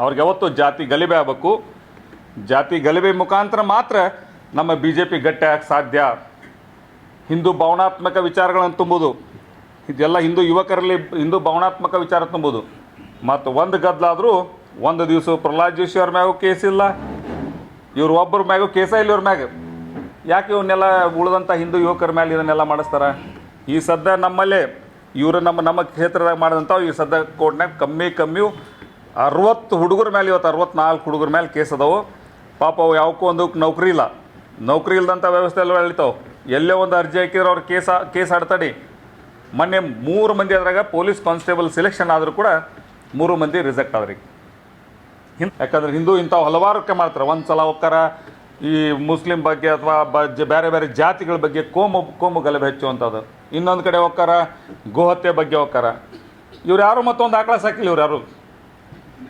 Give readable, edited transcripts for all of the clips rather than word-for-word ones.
ಅವ್ರಿಗೆ ಯಾವತ್ತು ಜಾತಿ ಗಲಿಬೆ ಆಗಬೇಕು. ಜಾತಿ ಗಲಿಬೆ ಮುಖಾಂತರ ಮಾತ್ರ ನಮ್ಮ ಬಿ ಜೆ ಪಿ ಗಟ್ಟಿ ಆಗಕ್ಕೆ ಸಾಧ್ಯ. ಹಿಂದೂ ಭಾವನಾತ್ಮಕ ವಿಚಾರಗಳನ್ನು ತುಂಬುವುದು, ಇದೆಲ್ಲ ಹಿಂದೂ ಯುವಕರಲ್ಲಿ ಹಿಂದೂ ಭಾವನಾತ್ಮಕ ವಿಚಾರ ತುಂಬುವುದು. ಮತ್ತು ಒಂದು ಗದ್ದಲಾದರೂ ಒಂದು ದಿವಸ ಪ್ರಹ್ಲಾದ್ ಜೋಶಿ ಅವ್ರ ಮ್ಯಾಗೂ ಕೇಸಿಲ್ಲ, ಇವ್ರು ಒಬ್ಬರ ಮ್ಯಾಗೂ ಕೇಸ ಇಲ್ಲ. ಇವ್ರ ಮ್ಯಾಗ ಯಾಕೆ ಇವನ್ನೆಲ್ಲ ಉಳಿದಂಥ ಹಿಂದೂ ಯುವಕರ ಮೇಲೆ ಇದನ್ನೆಲ್ಲ ಮಾಡಿಸ್ತಾರೆ? ಈ ಸದ್ಯ ನಮ್ಮಲ್ಲೇ ಇವರು ನಮ್ಮ ಕ್ಷೇತ್ರದಾಗ ಮಾಡಿದಂಥವು ಈ ಸದ್ಯ ಕೋರ್ಟ್ನಾಗ ಕಮ್ಮಿ 60 ಹುಡುಗರ ಮೇಲೆ, ಇವತ್ತು 64 ಹುಡುಗರ ಮೇಲೆ ಕೇಸ್ ಅದಾವೆ. ಪಾಪ ಅವು ಯಾವಕ್ಕೂ ಒಂದು ನೌಕರಿ ಇಲ್ದಂಥ ವ್ಯವಸ್ಥೆ ಎಲ್ಲ ಎಳಿತಾವೆ. ಎಲ್ಲೇ ಒಂದು ಅರ್ಜಿ ಹಾಕಿದ್ರೆ ಅವ್ರು ಕೇಸ್ ಆಡ್ತಾಡಿ. ಮೊನ್ನೆ 3 ಮಂದಿ ಅದ್ರಾಗ ಪೊಲೀಸ್ ಕಾನ್ಸ್ಟೇಬಲ್ ಸೆಲೆಕ್ಷನ್ ಆದರೂ ಕೂಡ 3 ಮಂದಿ ರಿಜೆಕ್ಟ್ ಆದ್ರಿ. ಯಾಕಂದ್ರೆ ಹಿಂದೂ ಇಂಥವು ಹಲವಾರಕ್ಕೆ ಮಾಡ್ತಾರೆ. ಒಂದು ಸಲ ಹೋಗ್ತಾರ ಈ ಮುಸ್ಲಿಂ ಬಗ್ಗೆ ಅಥವಾ ಬೇರೆ ಬೇರೆ ಜಾತಿಗಳ ಬಗ್ಗೆ ಕೋಮು ಗಲಭೆ ಹೆಚ್ಚುವಂಥದ್ದು. ಇನ್ನೊಂದು ಕಡೆ ಹೋಗ್ತಾರ ಗೋಹತ್ಯೆ ಬಗ್ಗೆ ಹೋಗ್ತಾರ. ಇವ್ರು ಯಾರು ಮತ್ತೊಂದು ಆಕಳ ಸಾಕಿಲ್ಲ. ಇವ್ರು ಯಾರು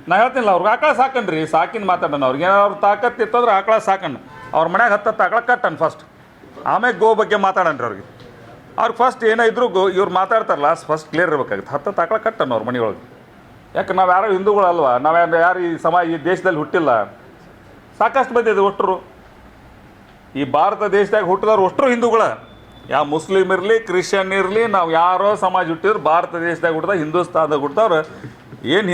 ನಾ ಹೇಳ್ತೀನಿಲ್ಲ, ಅವ್ರಿಗೆ ಆಕಳ ಸಾಕಣ್ರಿ, ಸಾಕಿನ ಮಾತಾಡೋಣ. ಅವ್ರಿಗೆ ಏನಾದ್ರು ತಾಕತ್ತು ಇತ್ತಂದ್ರೆ ಆಕಳ ಸಾಕಣ್ಣ. ಅವ್ರ ಮನ್ಯಾಗ 10 ಆಕಳ ಕಟ್ಟಣ ಫಸ್ಟ್, ಆಮೇಲೆ ಗೋ ಬಗ್ಗೆ ಮಾತಾಡಣ್ರಿ. ಅವ್ರಿಗೆ ಫಸ್ಟ್ ಏನೋ ಇದ್ರು ಇವ್ರು ಮಾತಾಡ್ತಾರಲ್ಲ ಫಸ್ಟ್ ಕ್ಲಿಯರ್ ಇರಬೇಕಾಗುತ್ತೆ. 10 ಆಕಳ ಕಟ್ಟಣ ಅವ್ರ ಮನೆಯೊಳಗೆ. ಯಾಕೆ ನಾವು ಯಾರು ಹಿಂದೂಗಳಲ್ವ, ಯಾರು ಈ ದೇಶದಲ್ಲಿ ಹುಟ್ಟಿಲ್ಲ. ಸಾಕಷ್ಟು ಮಂದಿ ಇದೆ ಒಟ್ಟರು. ಈ ಭಾರತ ದೇಶದಾಗ ಹುಟ್ಟಿದವ್ರು ಅಷ್ಟರು ಹಿಂದೂಗಳ. ಯಾವ ಮುಸ್ಲಿಮ್ ಇರಲಿ, ಕ್ರಿಶ್ಚಿಯನ್ ಇರಲಿ, ನಾವು ಯಾರೋ ಸಮಾಜ ಹುಟ್ಟಿದ್ರು ಭಾರತ ದೇಶದಾಗ ಹುಟ್ಟಿದ, ಹಿಂದೂಸ್ತಾನದಾಗ ಹುಟ್ಟಿದವ್ರು ಏನು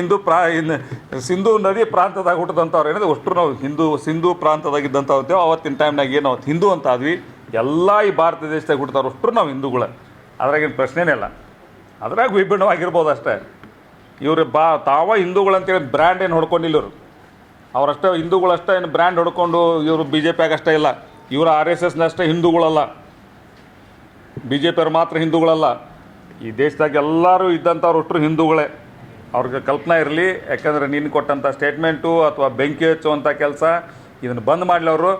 ಸಿಂಧೂ ನದಿ ಪ್ರಾಂತದಾಗ ಹುಟ್ಟಿದಂಥವ್ರು ಏನಿದೆ ಅಷ್ಟರು ನಾವು ಸಿಂಧೂ ಪ್ರಾಂತದಾಗಿದ್ದಂಥವು ಅಂತೇವೆ. ಅವತ್ತಿನ ಟೈಮ್ನಾಗ ಏನು ಅವತ್ತು ಹಿಂದೂ ಅಂತ ಆದ್ವಿ. ಎಲ್ಲ ಈ ಭಾರತ ದೇಶದಾಗ ಹುಟ್ಟಿದವ್ರು ಅಷ್ಟರು ನಾವು ಹಿಂದೂಗಳ. ಅದ್ರಾಗೇನು ಪ್ರಶ್ನೆನೇ ಇಲ್ಲ. ಅದ್ರಾಗ ವಿಭಿನ್ನವಾಗಿರ್ಬೋದು ಅಷ್ಟೇ. ಇವರು ತಾವ ಹಿಂದೂಗಳಂತೇಳಿ ಬ್ರ್ಯಾಂಡ್ ಏನು ಹೊಡ್ಕೊಂಡಿಲ್ಲ ಇವರು. ಅವರಷ್ಟೇ ಹಿಂದೂಗಳಷ್ಟೇ ಏನು ಬ್ರ್ಯಾಂಡ್ ಹೊಡ್ಕೊಂಡು ಇವರು ಬಿ ಜೆ ಪಿಯಾಗ ಅಷ್ಟೇ ಇಲ್ಲ. ಇವರು RSSನಷ್ಟೇ ಹಿಂದೂಗಳಲ್ಲ, ಬಿ ಜೆ ಪಿಯವ್ರು ಮಾತ್ರ ಹಿಂದೂಗಳಲ್ಲ. ಈ ದೇಶದಾಗ ಎಲ್ಲರೂ ಇದ್ದಂಥವ್ರು ಅಷ್ಟರು ಹಿಂದೂಗಳೇ. ಅವ್ರಿಗೆ ಕಲ್ಪನಾ ಇರಲಿ. ಯಾಕಂದರೆ ನೀನು ಕೊಟ್ಟಂಥ ಸ್ಟೇಟ್ಮೆಂಟು ಅಥವಾ ಬೆಂಕಿ ಹಚ್ಚುವಂಥ ಕೆಲಸ ಇದನ್ನು ಬಂದ್ ಮಾಡಲಿ ಅವರು.